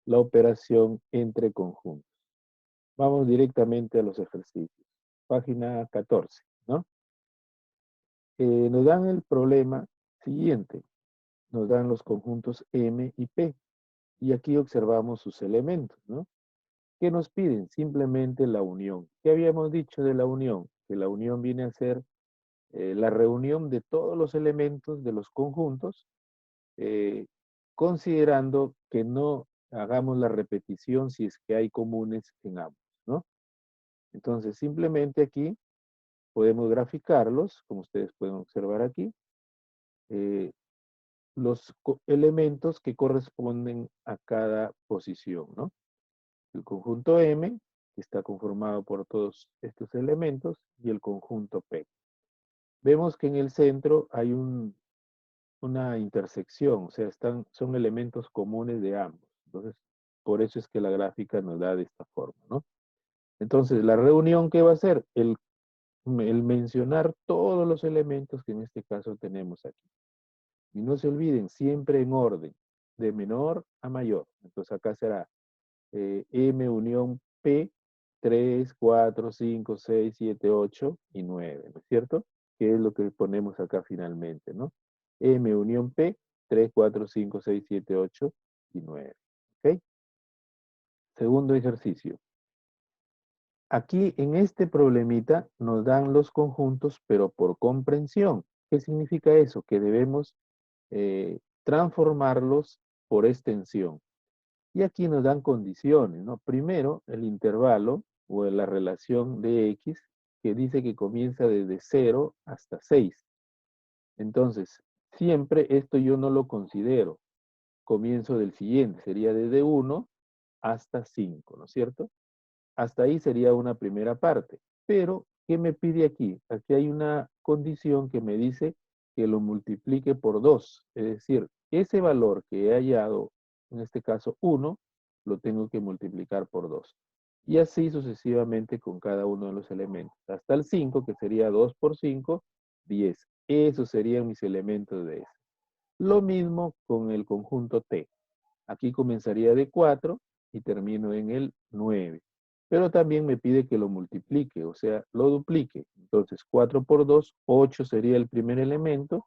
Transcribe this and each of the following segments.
la operación entre conjuntos. Vamos directamente a los ejercicios. Página 14, ¿no? Nos dan el problema siguiente. Nos dan los conjuntos M y P. Y aquí observamos sus elementos, ¿no? ¿Qué nos piden? Simplemente la unión. ¿Qué habíamos dicho de la unión? Que la unión viene a ser la reunión de todos los elementos de los conjuntos, considerando que no hagamos la repetición si es que hay comunes en ambos, ¿no? Entonces, simplemente aquí podemos graficarlos, como ustedes pueden observar aquí, eh, los elementos que corresponden a cada posición, ¿no? El conjunto M, que está conformado por todos estos elementos, y el conjunto P. Vemos que en el centro hay una intersección, o sea, son elementos comunes de ambos. Entonces, por eso es que la gráfica nos da de esta forma, ¿no? Entonces, la reunión, ¿qué va a ser? El mencionar todos los elementos que en este caso tenemos aquí. Y no se olviden, siempre en orden, de menor a mayor. Entonces, acá será M unión P, 3, 4, 5, 6, 7, 8 y 9, ¿no es cierto? Que es lo que ponemos acá finalmente, ¿no? M unión P, 3, 4, 5, 6, 7, 8 y 9. ¿Ok? Segundo ejercicio. Aquí en este problemita nos dan los conjuntos, pero por comprensión. ¿Qué significa eso? Que debemos transformarlos por extensión. Y aquí nos dan condiciones, ¿no? Primero, el intervalo o la relación de X que dice que comienza desde 0 hasta 6. Entonces, siempre esto yo no lo considero. Comienzo del siguiente, sería desde 1 hasta 5, ¿no es cierto? Hasta ahí sería una primera parte. Pero, ¿qué me pide aquí? Aquí hay una condición que me dice que lo multiplique por 2. Es decir, ese valor que he hallado, en este caso 1, lo tengo que multiplicar por 2. Y así sucesivamente con cada uno de los elementos. Hasta el 5, que sería 2 por 5, 10. Esos serían mis elementos de ese. Lo mismo con el conjunto T. Aquí comenzaría de 4 y termino en el 9. Pero también me pide que lo multiplique, o sea, lo duplique. Entonces, 4 por 2, 8 sería el primer elemento.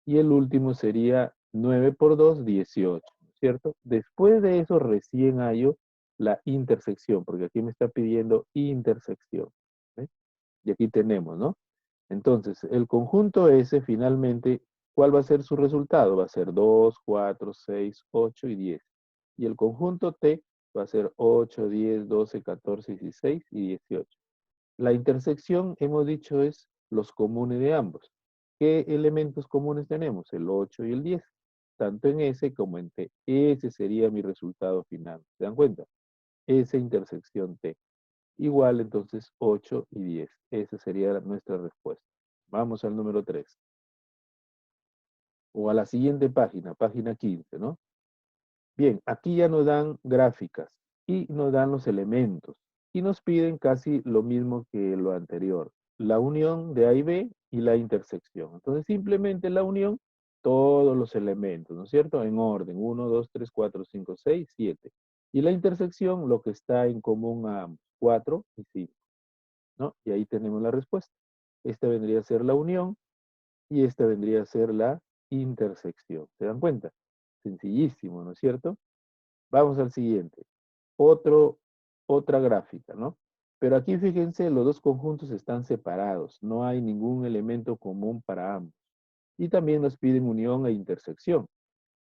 Y el último sería 9 por 2, 18, ¿cierto? Después de eso recién hallo la intersección, porque aquí me está pidiendo intersección. ¿Ve? Y aquí tenemos, ¿no? Entonces, el conjunto S finalmente, ¿cuál va a ser su resultado? Va a ser 2, 4, 6, 8 y 10. Y el conjunto T va a ser 8, 10, 12, 14, 16 y 18. La intersección, hemos dicho, es los comunes de ambos. ¿Qué elementos comunes tenemos? El 8 y el 10. Tanto en S como en T. Ese sería mi resultado final. ¿Se dan cuenta? Esa intersección T. Igual entonces 8 y 10. Esa sería nuestra respuesta. Vamos al número 3. O a la siguiente página, página 15, ¿no? Bien, aquí ya nos dan gráficas y nos dan los elementos. Y nos piden casi lo mismo que lo anterior. La unión de A y B y la intersección. Entonces simplemente la unión, todos los elementos, ¿no es cierto? En orden, 1, 2, 3, 4, 5, 6, 7. Y la intersección, lo que está en común a ambos, 4 y 5. ¿No? Y ahí tenemos la respuesta. Esta vendría a ser la unión y esta vendría a ser la intersección. ¿Se dan cuenta? Sencillísimo, ¿no es cierto? Vamos al siguiente. Otra gráfica, ¿no? Pero aquí fíjense, los dos conjuntos están separados. No hay ningún elemento común para ambos. Y también nos piden unión e intersección.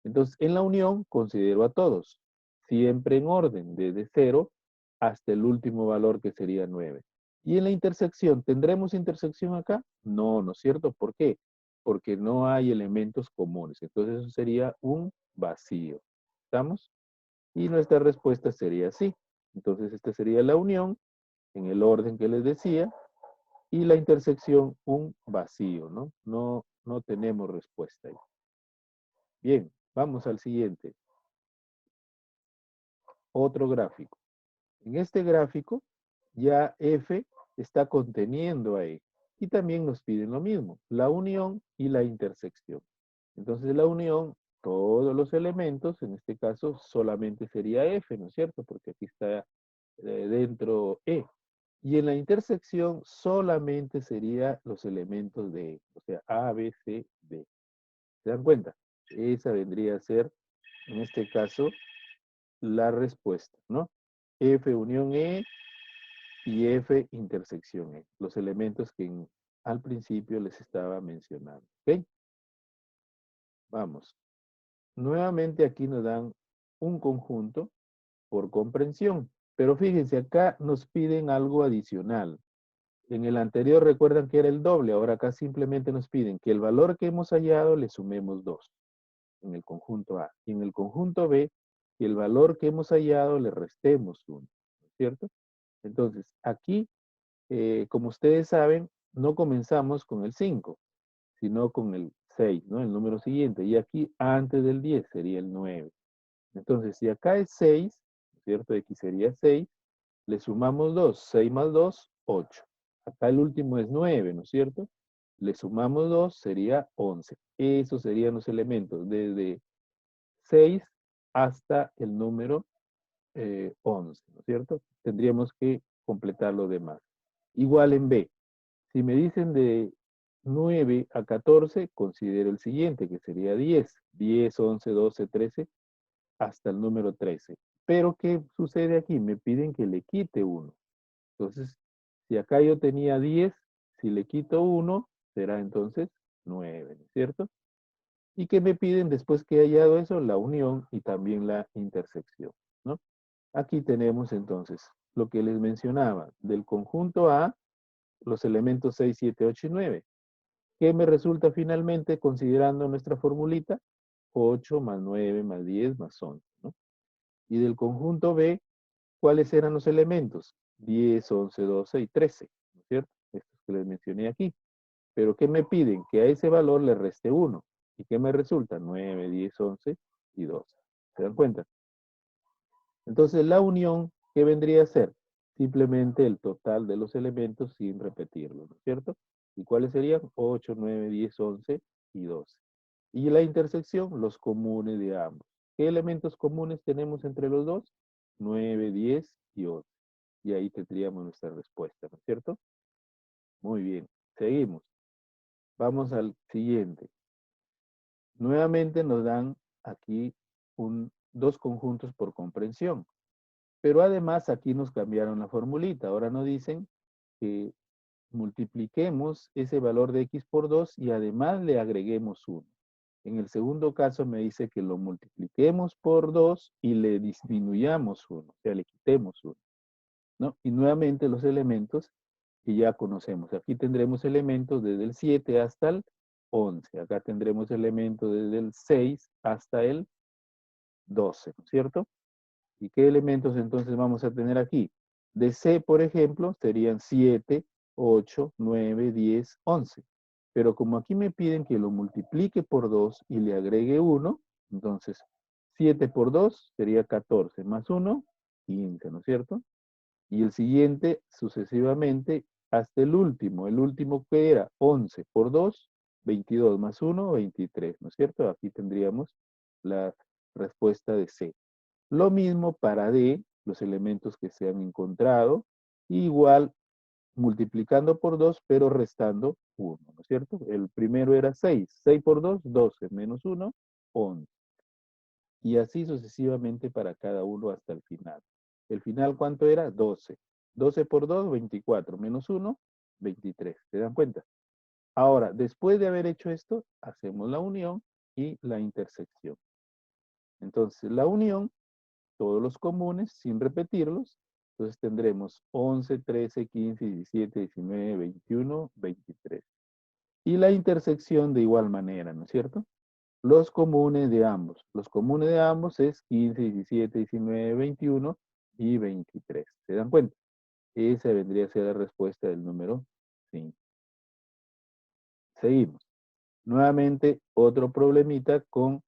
Entonces, en la unión considero a todos. Siempre en orden, desde 0 hasta el último valor que sería 9. Y en la intersección, ¿tendremos intersección acá? No, ¿no es cierto? ¿Por qué? Porque no hay elementos comunes. Entonces eso sería un vacío. ¿Estamos? Y nuestra respuesta sería sí. Entonces esta sería la unión en el orden que les decía y la intersección un vacío, ¿no? No tenemos respuesta ahí. Bien, vamos al siguiente. Otro gráfico. En este gráfico ya F está conteniendo a E. Y también nos piden lo mismo, la unión y la intersección. Entonces la unión todos los elementos, en este caso solamente sería F, ¿no es cierto? Porque aquí está dentro E. Y en la intersección solamente sería los elementos de E, o sea, A, B, C, D. ¿Se dan cuenta? Esa vendría a ser, en este caso, la respuesta, ¿no? F unión E y F intersección E, los elementos que al principio les estaba mencionando, ¿ok? Vamos. Nuevamente aquí nos dan un conjunto por comprensión, pero fíjense, acá nos piden algo adicional. En el anterior recuerdan que era el doble, ahora acá simplemente nos piden que el valor que hemos hallado le sumemos 2 en el conjunto A. Y en el conjunto B, que el valor que hemos hallado le restemos 1, ¿no es cierto? Entonces, aquí, como ustedes saben, no comenzamos con el 5, sino con el 6, ¿no? El número siguiente. Y aquí, antes del 10, sería el 9. Entonces, si acá es 6, ¿no es cierto? X sería 6, le sumamos 2. 6 más 2, 8. Acá el último es 9, ¿no es cierto? Le sumamos 2, sería 11. Esos serían los elementos, desde 6 hasta el número 11, ¿no es cierto? Tendríamos que completar lo demás. Igual en B. Si me dicen de 9 a 14, considero el siguiente, que sería 10. 10, 11, 12, 13, hasta el número 13. Pero, ¿qué sucede aquí? Me piden que le quite 1. Entonces, si acá yo tenía 10, si le quito 1, será entonces 9, ¿no es cierto? ¿Y qué me piden después que he hallado eso? La unión y también la intersección, ¿no? Aquí tenemos entonces lo que les mencionaba, del conjunto A, los elementos 6, 7, 8 y 9. ¿Qué me resulta finalmente considerando nuestra formulita? 8 más 9 más 10 más 11, ¿no? Y del conjunto B, ¿cuáles eran los elementos? 10, 11, 12 y 13, ¿no es cierto? Estos que les mencioné aquí. Pero ¿qué me piden? Que a ese valor le reste 1. ¿Y qué me resulta? 9, 10, 11 y 12. ¿Se dan cuenta? Entonces la unión, ¿qué vendría a ser? Simplemente el total de los elementos sin repetirlo, ¿no es cierto? ¿Y cuáles serían? 8, 9, 10, 11 y 12. Y la intersección, los comunes de ambos. ¿Qué elementos comunes tenemos entre los dos? 9, 10 y 11. Y ahí tendríamos nuestra respuesta, ¿no es cierto? Muy bien, seguimos. Vamos al siguiente. Nuevamente nos dan aquí dos conjuntos por comprensión. Pero además aquí nos cambiaron la formulita. Ahora nos dicen que multipliquemos ese valor de x por 2 y además le agreguemos 1. En el segundo caso me dice que lo multipliquemos por 2 y le disminuyamos 1, o sea, le quitemos 1, ¿no? Y nuevamente los elementos que ya conocemos. Aquí tendremos elementos desde el 7 hasta el 11. Acá tendremos elementos desde el 6 hasta el 12, ¿no es cierto? ¿Y qué elementos entonces vamos a tener aquí? De C, por ejemplo, serían 7, 8, 9, 10, 11. Pero como aquí me piden que lo multiplique por 2 y le agregue 1, entonces 7 por 2 sería 14, más 1, 15, ¿no es cierto? Y el siguiente sucesivamente hasta el último que era 11 por 2, 22 más 1, 23, ¿no es cierto? Aquí tendríamos la respuesta de C. Lo mismo para D, los elementos que se han encontrado, igual multiplicando por 2, pero restando 1, ¿no es cierto? El primero era 6, 6 por 2, 12, menos 1, 11. Y así sucesivamente para cada uno hasta el final. ¿El final cuánto era? 12. 12 por 2, 24, menos 1, 23. ¿Se dan cuenta? Ahora, después de haber hecho esto, hacemos la unión y la intersección. Entonces, la unión, todos los comunes sin repetirlos. Entonces tendremos 11, 13, 15, 17, 19, 21, 23. Y la intersección de igual manera, ¿no es cierto? Los comunes de ambos. Los comunes de ambos es 15, 17, 19, 21 y 23. ¿Se dan cuenta? Esa vendría a ser la respuesta del número 5. Seguimos. Nuevamente, otro problemita con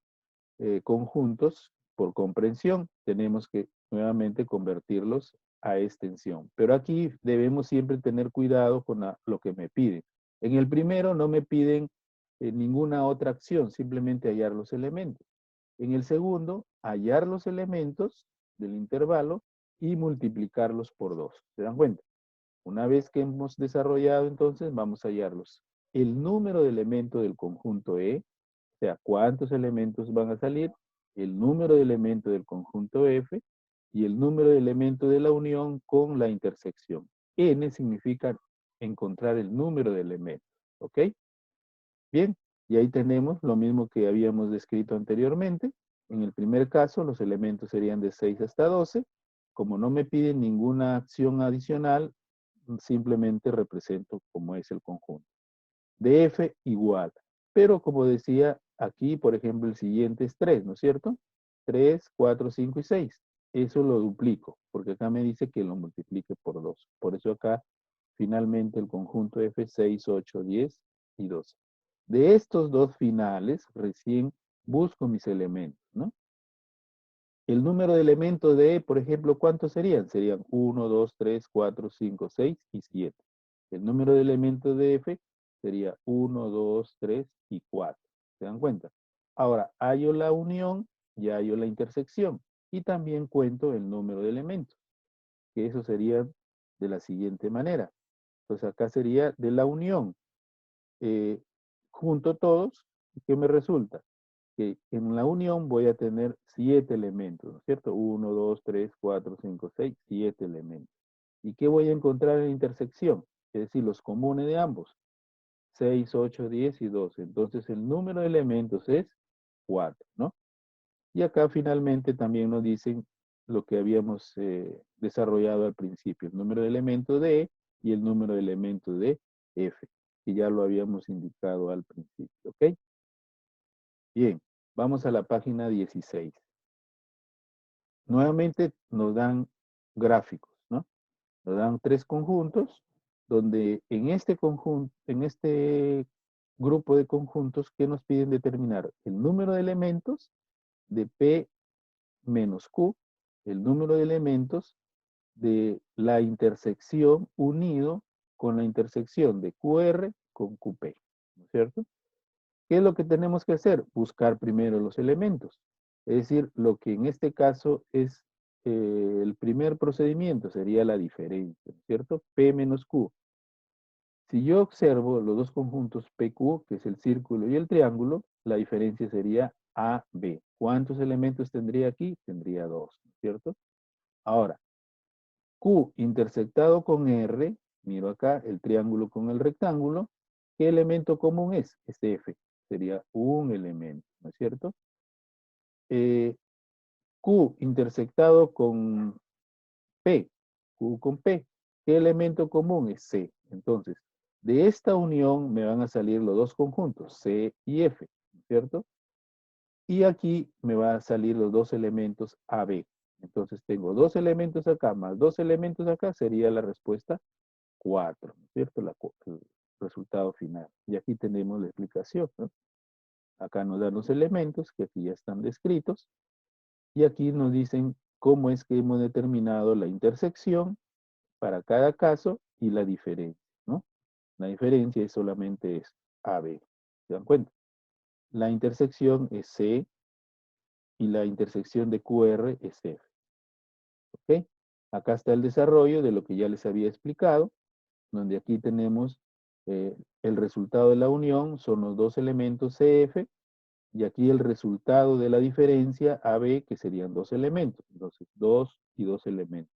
conjuntos por comprensión. Tenemos que nuevamente convertirlos a extensión. Pero aquí debemos siempre tener cuidado con lo que me piden. En el primero no me piden ninguna otra acción, simplemente hallar los elementos. En el segundo, hallar los elementos del intervalo y multiplicarlos por 2. ¿Se dan cuenta? Una vez que hemos desarrollado, entonces, vamos a hallarlos. El número de elementos del conjunto E, o sea, cuántos elementos van a salir, el número de elementos del conjunto F y el número de elementos de la unión con la intersección. N significa encontrar el número de elementos, ¿ok? Bien, y ahí tenemos lo mismo que habíamos descrito anteriormente. En el primer caso, los elementos serían de 6 hasta 12. Como no me piden ninguna acción adicional, simplemente represento como es el conjunto. De F igual. Pero como decía aquí, por ejemplo, el siguiente es 3, ¿no es cierto? 3, 4, 5 y 6. Eso lo duplico, porque acá me dice que lo multiplique por 2. Por eso acá, finalmente, el conjunto F, 6, 8, 10 y 12. De estos dos finales, recién busco mis elementos, ¿no? El número de elementos de E, por ejemplo, ¿cuántos serían? Serían 1, 2, 3, 4, 5, 6 y 7. El número de elementos de F sería 1, 2, 3 y 4. ¿Se dan cuenta? Ahora, hallo la unión y hallo la intersección. Y también cuento el número de elementos, que eso sería de la siguiente manera. Entonces acá sería de la unión. Junto todos, ¿qué me resulta? Que en la unión voy a tener 7 elementos, ¿no es cierto? 1, 2, 3, 4, 5, 6, 7 elementos. ¿Y qué voy a encontrar en la intersección? Es decir, los comunes de ambos. 6, 8, 10 y 12. Entonces el número de elementos es 4, ¿no? Y acá finalmente también nos dicen lo que habíamos desarrollado al principio, el número de elementos de E y el número de elementos de F, que ya lo habíamos indicado al principio, ¿ok? Bien, vamos a la página 16. Nuevamente nos dan gráficos, ¿no? Nos dan 3 conjuntos, donde en este conjunto, en este grupo de conjuntos, ¿qué nos piden determinar? El número de elementos de P menos Q, el número de elementos de la intersección unido con la intersección de QR con QP, ¿no es cierto? ¿Qué es lo que tenemos que hacer? Buscar primero los elementos. Es decir, lo que en este caso es el primer procedimiento sería la diferencia, ¿cierto? P menos Q. Si yo observo los dos conjuntos PQ, que es el círculo y el triángulo, la diferencia sería AB. ¿Cuántos elementos tendría aquí? Tendría 2, ¿cierto? Ahora, Q intersectado con R, miro acá el triángulo con el rectángulo, ¿qué elemento común es? Es F, sería un elemento, ¿no es cierto? Q intersectado con P, Q con P, ¿qué elemento común es C? Entonces, de esta unión me van a salir los dos conjuntos, C y F, ¿no es cierto? Y aquí me van a salir los dos elementos AB. Entonces tengo dos elementos acá más dos elementos acá, sería la respuesta 4, ¿no es cierto? El resultado final. Y aquí tenemos la explicación, ¿no? Acá nos dan los elementos que aquí ya están descritos. Y aquí nos dicen cómo es que hemos determinado la intersección para cada caso y la diferencia, ¿no? La diferencia es solamente es AB. ¿Se dan cuenta? La intersección es C y la intersección de QR es F. ¿Ok? Acá está el desarrollo de lo que ya les había explicado, donde aquí tenemos el resultado de la unión, son los dos elementos CF, y aquí el resultado de la diferencia AB, que serían dos elementos. Entonces, 2 y 2 elementos.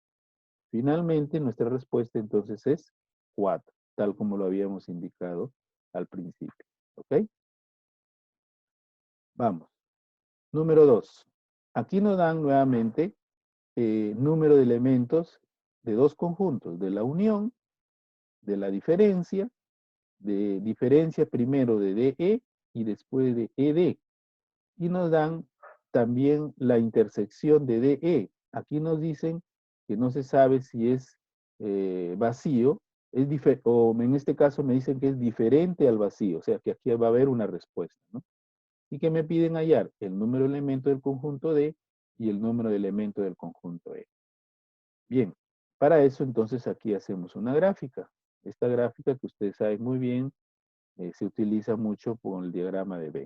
Finalmente, nuestra respuesta entonces es 4, tal como lo habíamos indicado al principio. ¿Ok? Vamos. Número 2. Aquí nos dan nuevamente número de elementos de dos conjuntos, de la unión, de la diferencia, de diferencia primero de DE y después de ED. Y nos dan también la intersección de DE. Aquí nos dicen que no se sabe si es vacío, o en este caso me dicen que es diferente al vacío, o sea que aquí va a haber una respuesta, ¿no? Y que me piden hallar el número de elementos del conjunto D y el número de elementos del conjunto E. Bien, para eso entonces aquí hacemos una gráfica. Esta gráfica que ustedes saben muy bien se utiliza mucho con el diagrama de Venn.